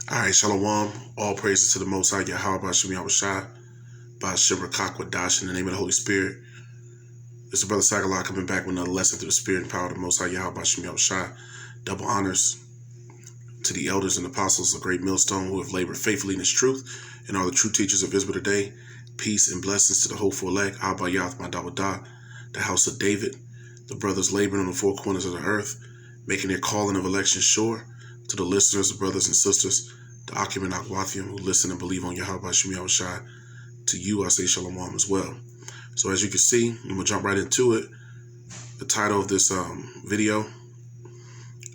All right, Shalom. All praises to the Most High Yahweh Bashim Yahushai, Bashim Rakak Wadash, in the name of the Holy Spirit. This is Brother Sagallah coming back with another lesson through the Spirit and power of the Most High Yahweh Bashim Yahushai. Double honors to the elders and apostles of Great Millstone who have labored faithfully in His truth and are the true teachers of Israel today. Peace and blessings to the hopeful elect, Abba Yath Madawadah, the house of David, the brothers laboring on the four corners of the earth, making their calling of election sure. To the listeners, the brothers and sisters, the Akim and Akwathium who listen and believe on Yahweh Bashim Yahushai, to you I say Shalom as well. So as you can see, I'm going to jump right into it. The title of this video,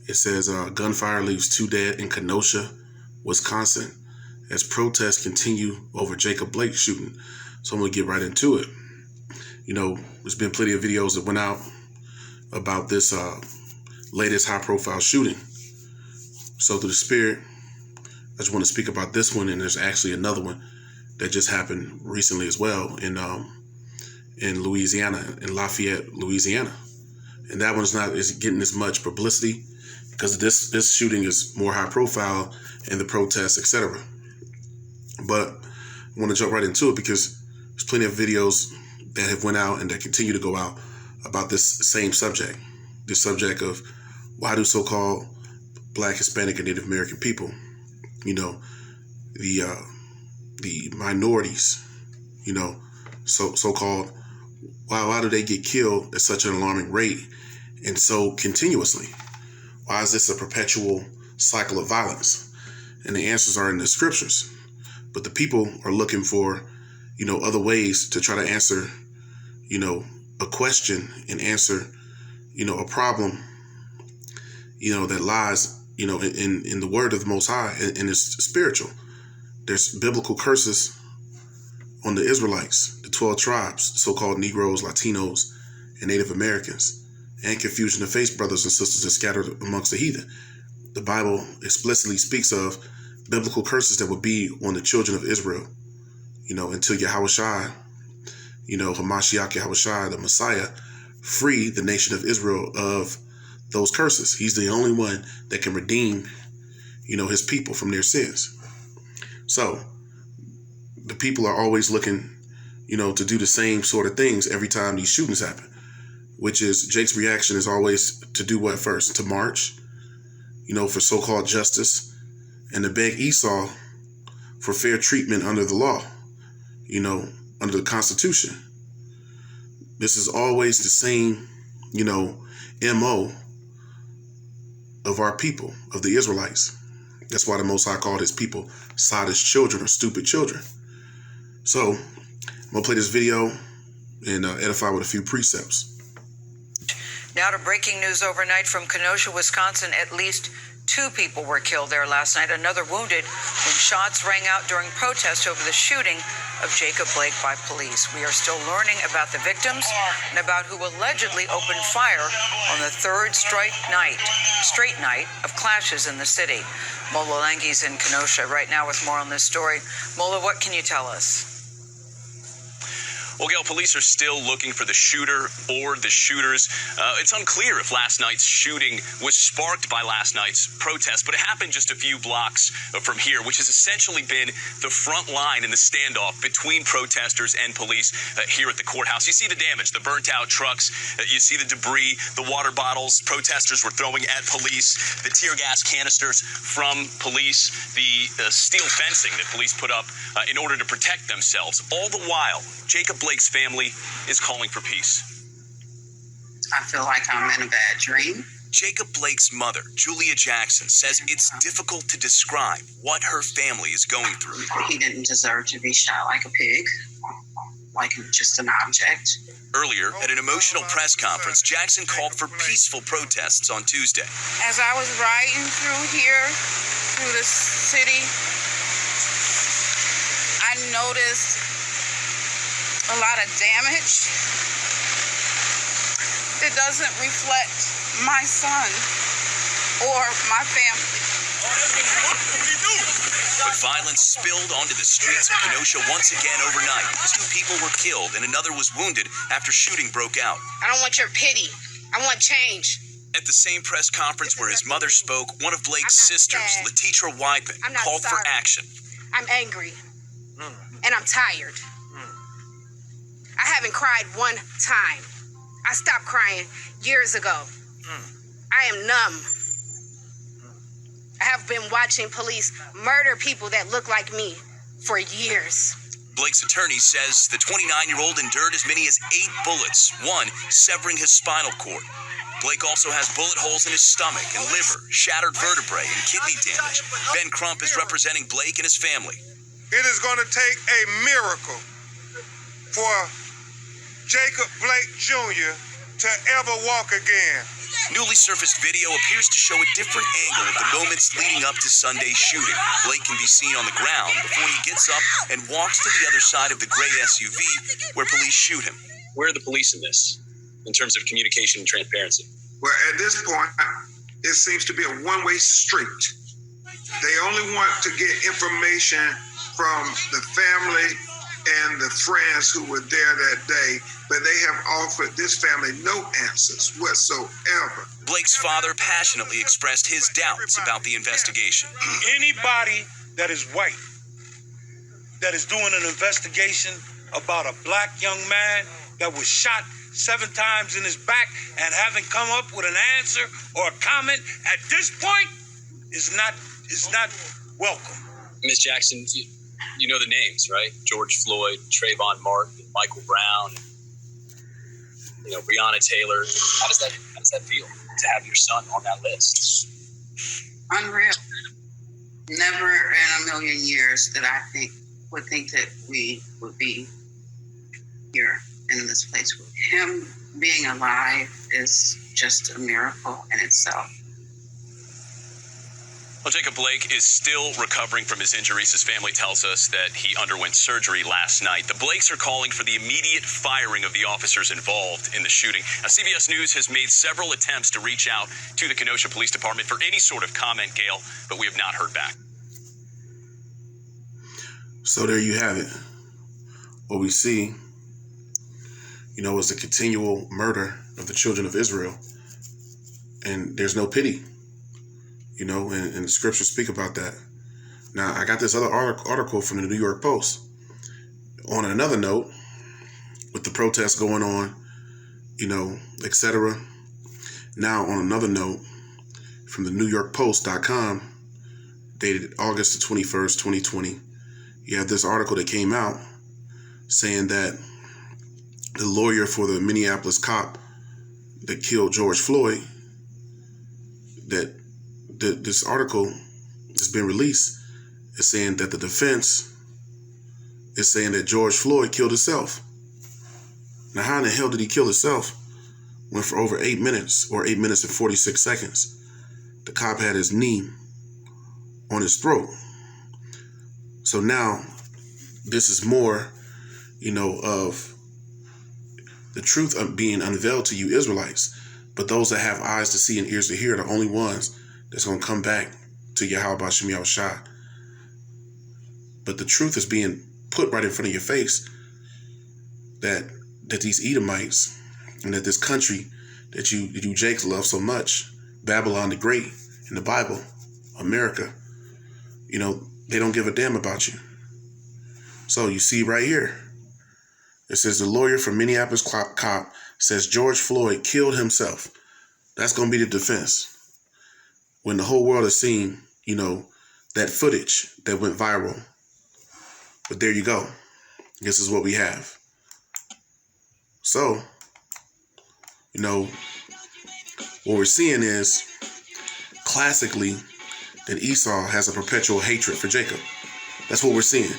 it says, Gunfire leaves 2 dead in Kenosha, Wisconsin, as protests continue over Jacob Blake shooting. So I'm going to get right into it. You know, there's been plenty of videos that went out about this latest high-profile shooting. So through the Spirit, I just want to speak about this one, and there's actually another one that just happened recently as well in Louisiana, in Lafayette, Louisiana. And that one's not getting as much publicity because this shooting is more high profile and the protests, etc. But I want to jump right into it because there's plenty of videos that have went out and that continue to go out about this same subject. This subject of why do so-called Black, Hispanic, and Native American people, you know, the minorities, you know, so-called, why do they get killed at such an alarming rate and so continuously? Why is this a perpetual cycle of violence? And the answers are in the scriptures. But the people are looking for, you know, other ways to try to answer, you know, a question and answer, you know, a problem, you know, that lies, you know, in the word of the Most High, and it's spiritual. There's biblical curses on the Israelites, the 12 tribes, so-called Negroes, Latinos, and Native Americans, and confusion of faith brothers and sisters that scattered amongst the heathen. The Bible explicitly speaks of biblical curses that would be on the children of Israel, you know, until Yahushua, you know, Hamashiach Yahushua, the Messiah, free the nation of Israel of those curses. He's the only one that can redeem, you know, his people from their sins. So the people are always looking, you know, to do the same sort of things every time these shootings happen, which is Jake's reaction is always to do what first? To march, you know, for so-called justice, and to beg Esau for fair treatment under the law, you know, under the Constitution. This is always the same, you know, MO of our people, of the Israelites. That's why the Most High called his people sottish children or stupid children. So I'm going to play this video and edify with a few precepts. Now to breaking news overnight from Kenosha, Wisconsin. At least 2 people were killed there last night, another wounded when shots rang out during protests over the shooting of Jacob Blake by police. We are still learning about the victims and about who allegedly opened fire on the 3rd straight night of clashes in the city. Mola Langi's in Kenosha right now with more on this story. Mola, what can you tell us? Well, Gail, police are still looking for the shooter or the shooters. It's unclear if last night's shooting was sparked by last night's protest, but it happened just a few blocks from here, which has essentially been the front line in the standoff between protesters and police here at the courthouse. You see the damage, the burnt-out trucks, you see the debris, the water bottles protesters were throwing at police, the tear gas canisters from police, the steel fencing that police put up in order to protect themselves. All the while, Jacob Blake's family is calling for peace. I feel like I'm in a bad dream. Jacob Blake's mother, Julia Jackson, says it's difficult to describe what her family is going through. He didn't deserve to be shot like a pig, like just an object. Earlier, at an emotional press conference, Jackson called for peaceful protests on Tuesday. As I was riding through the city, I noticed a lot of damage that doesn't reflect my son or my family. But violence spilled onto the streets of Kenosha once again overnight. 2 people were killed and another was wounded after shooting broke out. I don't want your pity. I want change. At the same press conference where his mother spoke, one of Blake's sisters, sad. Letitra Weidman, called for action. I'm angry. And I'm tired. I haven't cried one time. I stopped crying years ago. I am numb. I have been watching police murder people that look like me for years. Blake's attorney says the 29-year-old endured as many as 8 bullets, one severing his spinal cord. Blake also has bullet holes in his stomach and liver, shattered vertebrae, and kidney damage. Ben Crump is representing Blake and his family. It is going to take a miracle for Jacob Blake Jr. to ever walk again. Newly surfaced video appears to show a different angle of the moments leading up to Sunday's shooting. Blake can be seen on the ground before he gets up and walks to the other side of the gray SUV where police shoot him. Where are the police in this, in terms of communication and transparency? Well, at this point, it seems to be a one-way street. They only want to get information from the family and the friends who were there that day, but they have offered this family no answers whatsoever. Blake's father passionately expressed his doubts about the investigation. Anybody that is white, that is doing an investigation about a black young man that was shot 7 times in his back and haven't come up with an answer or a comment at this point is not welcome. Ms. Jackson, you know the names, right? George Floyd, Trayvon Martin, Michael Brown, Breonna Taylor. How does that feel to have your son on that list? Unreal. Never in a million years that I would think that we would be here in this place. Him being alive is just a miracle in itself. Well, Jacob Blake is still recovering from his injuries. His family tells us that he underwent surgery last night. The Blakes are calling for the immediate firing of the officers involved in the shooting. Now, CBS News has made several attempts to reach out to the Kenosha Police Department for any sort of comment, Gail, but we have not heard back. So there you have it. What we see, is the continual murder of the children of Israel. And there's no pity. And the scriptures speak about that. Now, I got this other article from the New York Post. On another note, with the protests going on, etc. Now, on another note, from the NewYorkPost.com, dated August the 21st, 2020, you have this article that came out saying that the lawyer for the Minneapolis cop that killed George Floyd, that this article has been released, is saying that the defense is saying that George Floyd killed himself. Now, how in the hell did he kill himself when for over 8 minutes, or 8 minutes and 46 seconds, the cop had his knee on his throat? So now, this is more, of the truth of being unveiled to you Israelites. But those that have eyes to see and ears to hear are the only ones that's going to come back to Yahweh B'Shem Yahushua. But the truth is being put right in front of your face, that these Edomites and that this country that you Jakes love so much, Babylon the Great in the Bible, America, they don't give a damn about you. So you see right here, it says the lawyer for Minneapolis cop says George Floyd killed himself. That's going to be the defense. When the whole world has seen, that footage that went viral. But there you go. This is what we have. So, what we're seeing is, classically, that Esau has a perpetual hatred for Jacob. That's what we're seeing.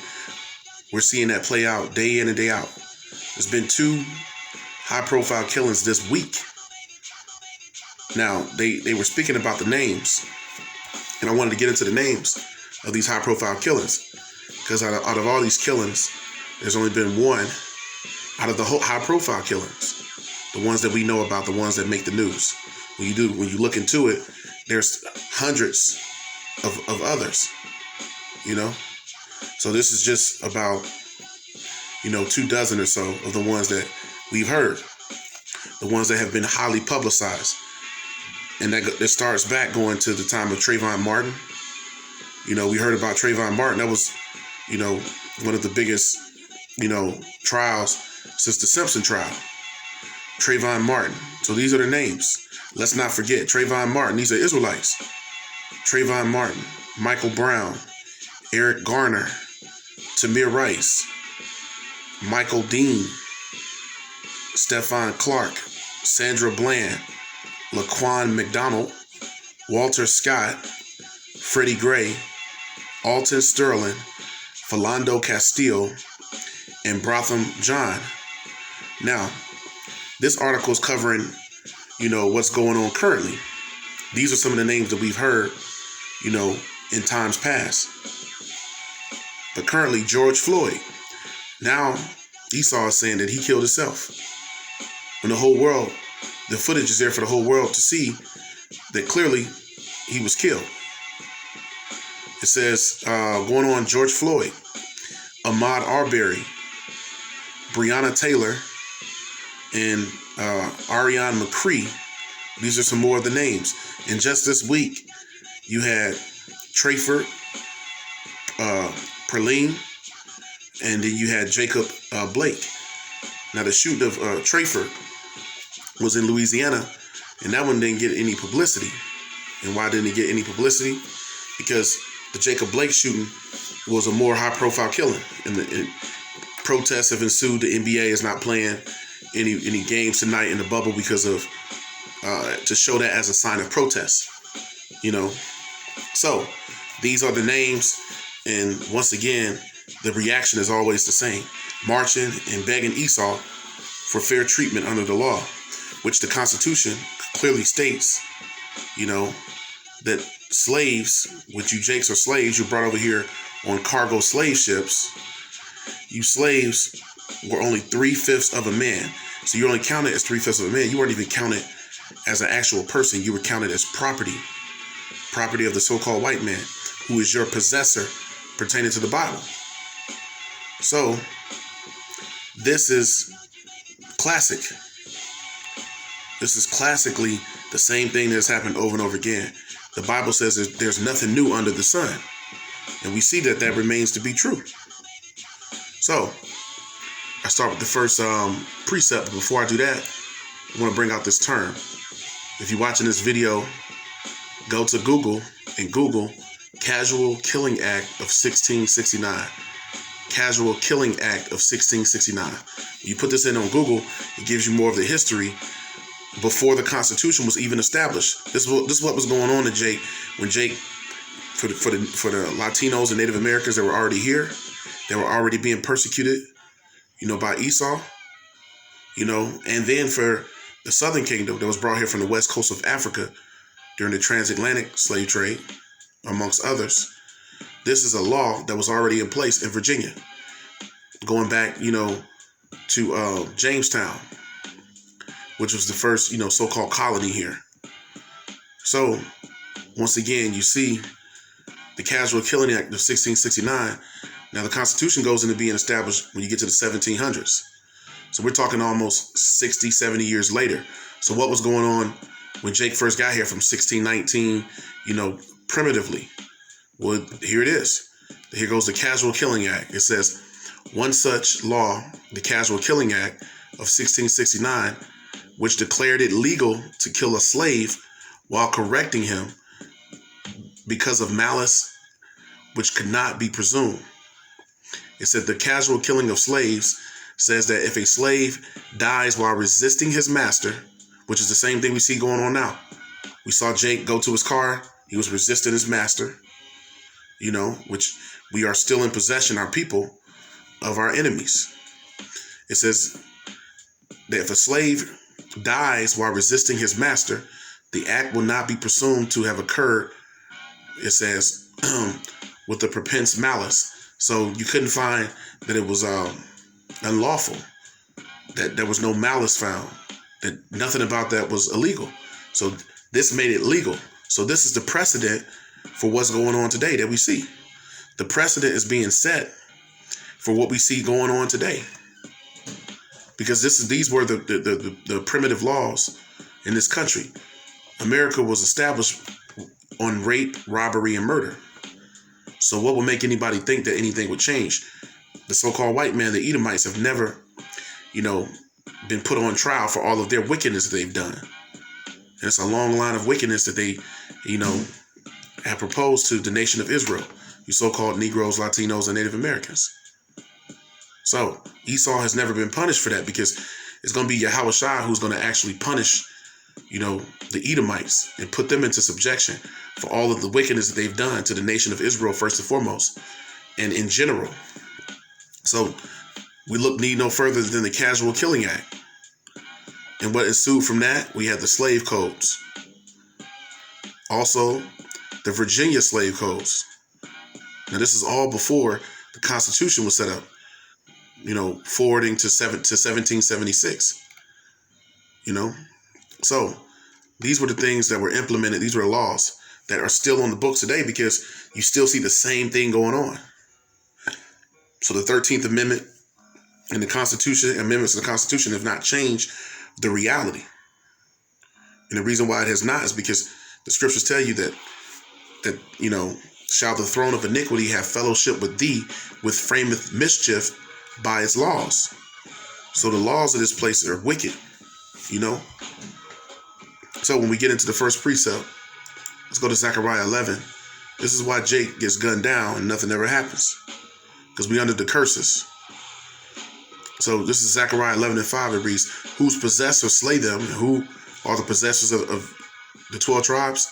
We're seeing that play out day in and day out. There's been 2 high-profile killings this week. Now, they were speaking about the names, and I wanted to get into the names of these high-profile killings, because out of all these killings, there's only been one out of the whole high-profile killings, the ones that we know about, the ones that make the news. When you look into it, there's hundreds of others, So this is just about, 2 dozen or so of the ones that we've heard, the ones that have been highly publicized. And that starts back going to the time of Trayvon Martin. You know, we heard about Trayvon Martin. That was, you know, one of the biggest, you know, trials since the Simpson trial. Trayvon Martin. So these are the names. Let's not forget Trayvon Martin. These are Israelites. Trayvon Martin, Michael Brown, Eric Garner, Tamir Rice, Michael Dean, Stephon Clark, Sandra Bland, Laquan McDonald, Walter Scott, Freddie Gray, Alton Sterling, Philando Castile, and Botham Jean. Now, this article is covering, you know, what's going on currently. These are some of the names that we've heard, you know, in times past. But currently, George Floyd. Now, Esau is saying that he killed himself. When the whole world, the footage is there for the whole world to see that clearly he was killed. It says, going on, George Floyd, Ahmaud Arbery, Breonna Taylor, and Ariane McCree. These are some more of the names. And just this week, you had Trayford, Perline, and then you had Jacob Blake. Now, the shooting of Trayford was in Louisiana, and that one didn't get any publicity. And why didn't it get any publicity? Because the Jacob Blake shooting was a more high-profile killing, and protests have ensued. The NBA is not playing any games tonight in the bubble because of to show that as a sign of protest. You know, so these are the names, and once again, the reaction is always the same: marching and begging Esau for fair treatment under the law, which the Constitution clearly states, you know, that slaves, which you Jakes are slaves, you brought over here on cargo slave ships, you slaves were only 3/5 of a man. So you're only counted as 3/5 of a man. You weren't even counted as an actual person. You were counted as property of the so-called white man, who is your possessor pertaining to the Bible. So this is classic. This is classically the same thing that's happened over and over again. The Bible says that there's nothing new under the sun. And we see that that remains to be true. So I start with the first precept. But before I do that, I want to bring out this term. If you're watching this video, go to Google and Google Casual Killing Act of 1669. Casual Killing Act of 1669. You put this in on Google, it gives you more of the history before the Constitution was even established. This is what was going on to Jake when Jake, for the Latinos and Native Americans that were already here, they were already being persecuted, you know, by Esau, you know, and then for the Southern Kingdom that was brought here from the west coast of Africa during the transatlantic slave trade, amongst others. This is a law that was already in place in Virginia, going back, you know, to Jamestown, which was the first, you know, so-called colony here. So, once again, you see the Casual Killing Act of 1669. Now, the Constitution goes into being established when you get to the 1700s. So we're talking almost 60, 70 years later. So what was going on when Jake first got here from 1619, you know, primitively? Well, here it is. Here goes the Casual Killing Act. It says, one such law, the Casual Killing Act of 1669, which declared it legal to kill a slave while correcting him because of malice which could not be presumed. It said the casual killing of slaves says that if a slave dies while resisting his master, which is the same thing we see going on now. We saw Jake go to his car. He was resisting his master, you know, which we are still in possession, our people, of our enemies. It says that if a slave dies while resisting his master, the act will not be presumed to have occurred, it says, with the prepense malice. So you couldn't find that it was unlawful, that there was no malice found, that nothing about that was illegal. So this made it legal. So this is the precedent for what's going on today that we see. The precedent is being set for what we see going on today. Because these were the primitive laws in this country. America was established on rape, robbery, and murder. So what would make anybody think that anything would change? The so-called white man, the Edomites, have never, been put on trial for all of their wickedness that they've done. And it's a long line of wickedness that they, have proposed to the nation of Israel, you so-called Negroes, Latinos, and Native Americans. So Esau has never been punished for that, because it's going to be Yahushua who's going to actually punish, the Edomites and put them into subjection for all of the wickedness that they've done to the nation of Israel, first and foremost, and in general. So we need no further than the Casual Killing Act. And what ensued from that, we had the slave codes. Also, the Virginia slave codes. Now, this is all before the Constitution was set up, forwarding to 1776. So these were the things that were implemented. These were the laws that are still on the books today, because you still see the same thing going on. So the 13th Amendment and the Constitution, amendments to the Constitution, have not changed the reality. And the reason why it has not is because the scriptures tell you that shall the throne of iniquity have fellowship with thee, which frameth mischief by its laws. So the laws of this place are wicked, So when we get into the first precept, let's go to Zechariah 11. This is why Jake gets gunned down and nothing ever happens, because we under the curses. So this is Zechariah 11:5. It reads, whose possessors slay them. And who are the possessors of the 12 tribes?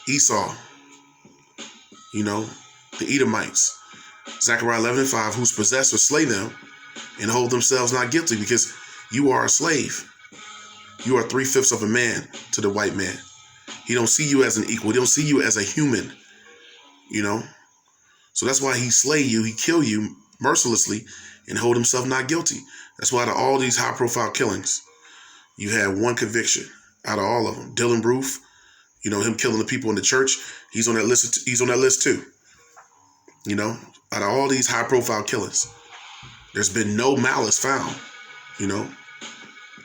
Esau, the Edomites. Zechariah 11:5, whose possessors slay them and hold themselves not guilty, because you are a slave. You are 3/5 of a man to the white man. He don't see you as an equal. He don't see you as a human, So that's why he slay you. He kill you mercilessly and hold himself not guilty. That's why out of all these high-profile killings, you had one conviction out of all of them. Dylan Roof, him killing the people in the church, he's on that list. He's on that list too. Out of all these high-profile killings, there's been no malice found.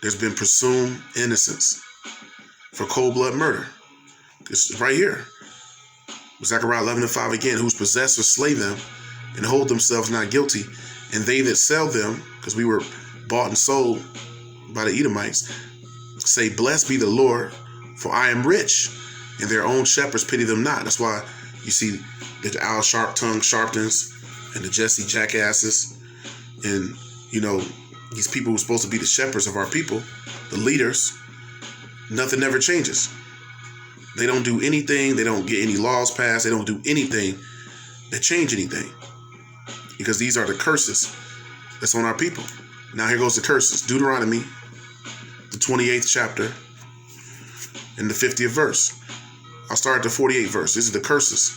There's been presumed innocence for cold-blood murder. It's right here. Zechariah 11:5 again, whose possessors slay them and hold themselves not guilty, and they that sell them, because we were bought and sold by the Edomites, say, blessed be the Lord, for I am rich, and their own shepherds pity them not. That's why you see the Al Sharptongue Sharptons and the Jesse Jackasses, and these people who are supposed to be the shepherds of our people, the leaders. Nothing ever changes. They don't do anything. They don't get any laws passed. They don't do anything that change anything, because these are the curses that's on our people. Now here goes the curses. Deuteronomy, the 28th chapter, and the 50th verse. I'll start at the 48th verse. This is the curses.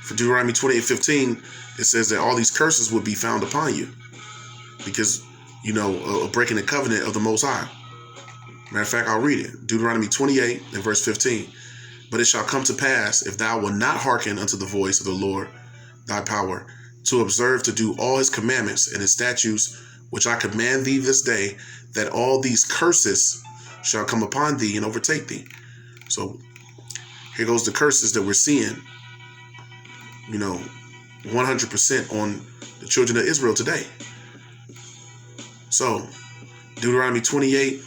For Deuteronomy 28:15, it says that all these curses would be found upon you, because of breaking the covenant of the Most High. Matter of fact, I'll read it. Deuteronomy 28 and verse 15. But it shall come to pass, if thou wilt not hearken unto the voice of the Lord thy power, to observe to do all his commandments and his statutes, which I command thee this day, that all these curses shall come upon thee and overtake thee. So here goes the curses that we're seeing, 100% on the children of Israel today. So Deuteronomy 28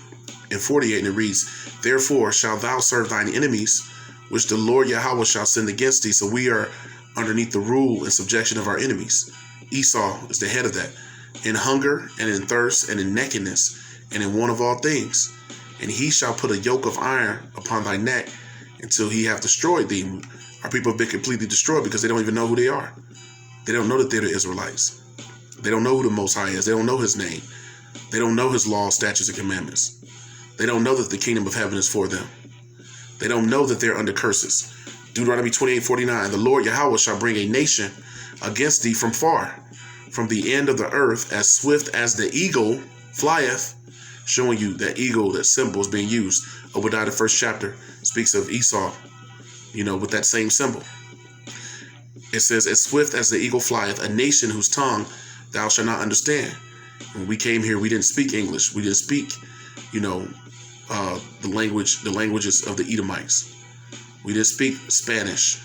and 48, and it reads, therefore shalt thou serve thine enemies, which the Lord Yahweh shall send against thee. So we are underneath the rule and subjection of our enemies. Esau is the head of that. In hunger and in thirst and in nakedness and in want of all things. And he shall put a yoke of iron upon thy neck until he have destroyed thee. Our people have been completely destroyed because they don't even know who they are. They don't know that they're the Israelites. They don't know who the Most High is. They don't know his name. They don't know his laws, statutes, and commandments. They don't know that the kingdom of heaven is for them. They don't know that they're under curses. Deuteronomy 28:49, the Lord Yahweh shall bring a nation against thee from far, from the end of the earth, as swift as the eagle flieth, showing you that eagle, that symbol is being used. Obadiah, the 1st chapter, speaks of Esau, with that same symbol. It says, as swift as the eagle flieth, a nation whose tongue thou shalt not understand. When we came here, we didn't speak English. We didn't speak, the languages of the Edomites. We didn't speak Spanish,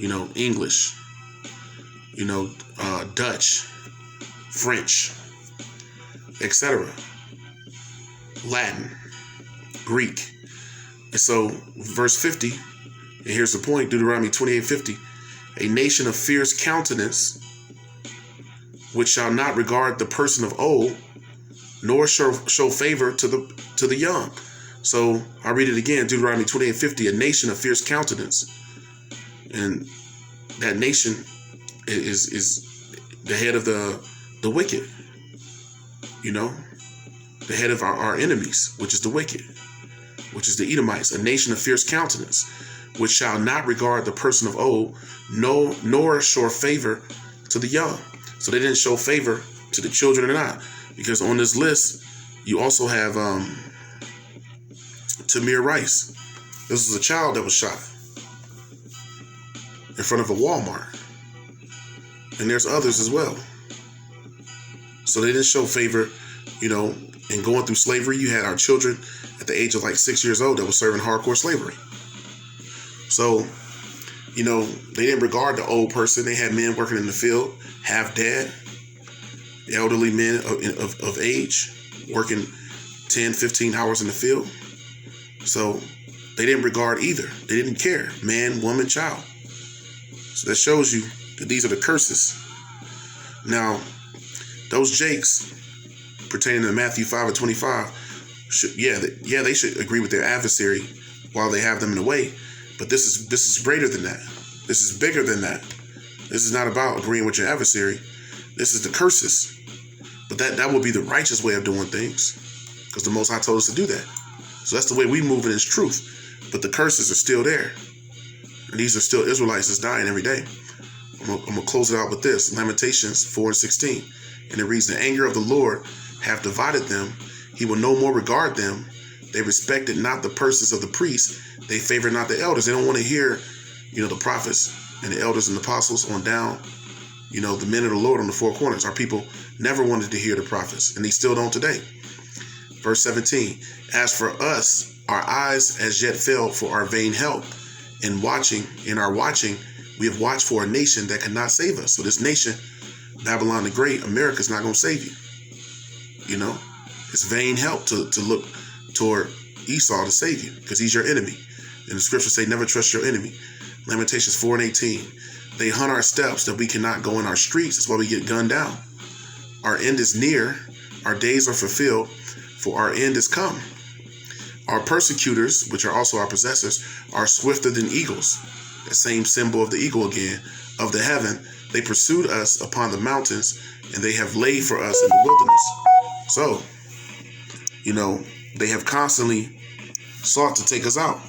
English, Dutch, French, etc., Latin, Greek. And so, verse 50, and here's the point, Deuteronomy 28:50, a nation of fierce countenance, which shall not regard the person of old, nor show favor to the young. So I'll read it again, Deuteronomy 28:50, a nation of fierce countenance. And that nation is the head of the wicked, the head of our enemies, which is the wicked, which is the Edomites, a nation of fierce countenance, which shall not regard the person of old, nor show favor to the young. So they didn't show favor to the children or not, because on this list you also have Tamir Rice. This was a child that was shot in front of a Walmart, and there's others as well. So they didn't show favor, in going through slavery. You had our children at the age of like 6 years old that was serving hardcore slavery. So, they didn't regard the old person. They had men working in the field, half dead, elderly men of age, working 10, 15 hours in the field. So they didn't regard either. They didn't care. Man, woman, child. So that shows you that these are the curses. Now, those Jakes pertaining to Matthew 5:25, they should agree with their adversary while they have them in the way. But this is greater than that. This is bigger than that. This is not about agreeing with your adversary. This is the curses. But that will be the righteous way of doing things, because the Most High told us to do that. So that's the way we move in His truth. But the curses are still there. And these are still Israelites that's dying every day. I'm going to close it out with this. Lamentations 4:16. And it reads, the anger of the Lord hath divided them. He will no more regard them. They respected not the persons of the priests. They favor not the elders. They don't want to hear, the prophets and the elders and the apostles on down, the men of the Lord on the four corners. Our people never wanted to hear the prophets, and they still don't today. Verse 17, as for us, our eyes as yet fail for our vain help. In our watching, we have watched for a nation that cannot save us. So this nation, Babylon the Great, America's not going to save you. It's vain help to look toward Esau to save you, because he's your enemy. And the scriptures say, never trust your enemy. Lamentations 4:18. They hunt our steps that we cannot go in our streets. That's why we get gunned down. Our end is near. Our days are fulfilled, for our end is come. Our persecutors, which are also our possessors, are swifter than eagles. The same symbol of the eagle again, of the heaven. They pursued us upon the mountains, and they have laid for us in the wilderness. So, they have constantly sought to take us out.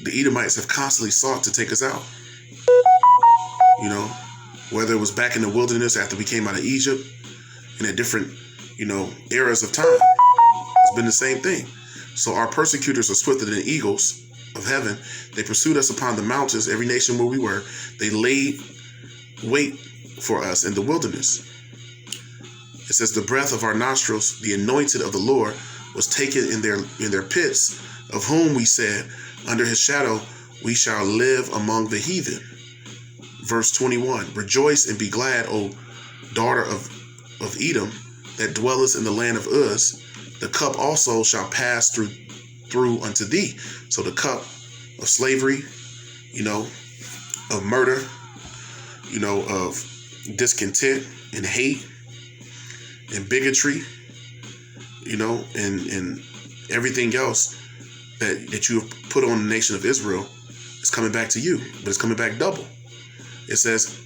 The Edomites have constantly sought to take us out. Whether it was back in the wilderness after we came out of Egypt, and at different, eras of time. It's been the same thing. So our persecutors are swifter than eagles of heaven. They pursued us upon the mountains, every nation where we were. They laid wait for us in the wilderness. It says, the breath of our nostrils, the anointed of the Lord, was taken in their pits, of whom we said, under his shadow we shall live among the heathen. Verse 21, rejoice and be glad, O daughter of Edom, that dwellest in the land of Uz. The cup also shall pass through unto thee. So the cup of slavery, of murder, of discontent and hate and bigotry, and everything else that you have put on the nation of Israel is coming back to you, but it's coming back double. It says,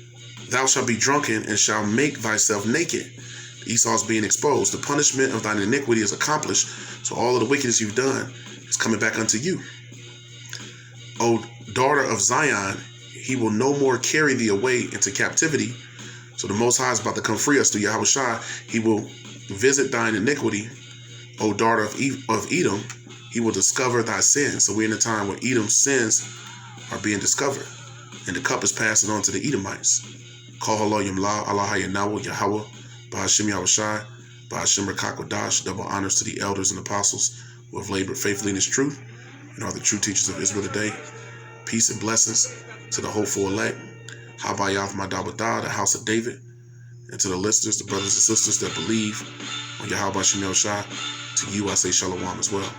thou shalt be drunken and shalt make thyself naked. Esau's being exposed. The punishment of thine iniquity is accomplished. So all of the wickedness you've done is coming back unto you. O daughter of Zion, he will no more carry thee away into captivity. So the Most High is about to come free us through Yahushua. He will visit thine iniquity. O daughter of Edom, he will discover thy sins. So we're in a time where Edom's sins are being discovered. And the cup is passing on to the Edomites. Call Allah Yamla, Allah Hayanawa, Yahweh, Bahashim Yahushua, Ba'ashem Rakakwadash, double honors to the elders and apostles who have labored faithfully in this truth and are the true teachers of Israel today. Peace and blessings to the hopeful elect. Habayath Madabadah, the house of David, and to the listeners, the brothers and sisters that believe on Yahweh Shem El Shah. To you I say shalom as well.